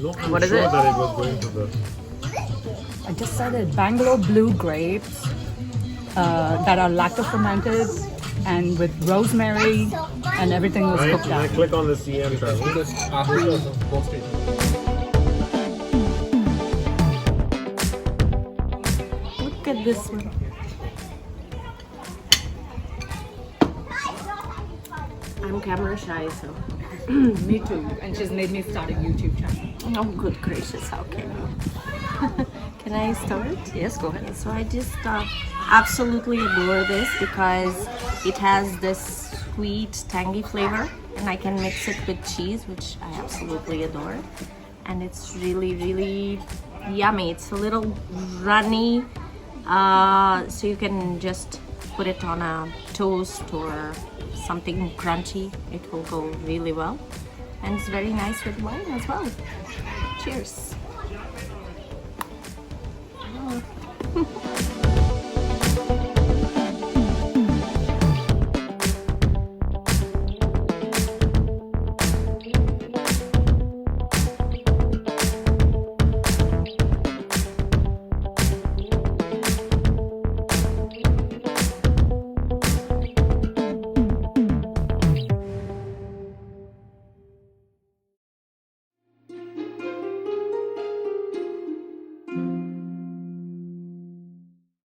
No, I'm What is sure it? that it was going to the... I just said it. Bangalore blue grapes that are lacto fermented and with rosemary and everything was cooked Can I out. click on the CM channel? Just after you post it. Look at this one. I'm camera shy, so. Me too. And she's made me start a YouTube channel. Oh, good gracious, how can you? Can I start? Yes, go ahead. So I just absolutely adore this because it has this sweet, tangy flavor, and I can mix it with cheese, which I absolutely adore. And it's really, really yummy. It's a little runny, so you can just put it on a toast or something crunchy. It will go really well, and it's very nice with wine as well. Cheers.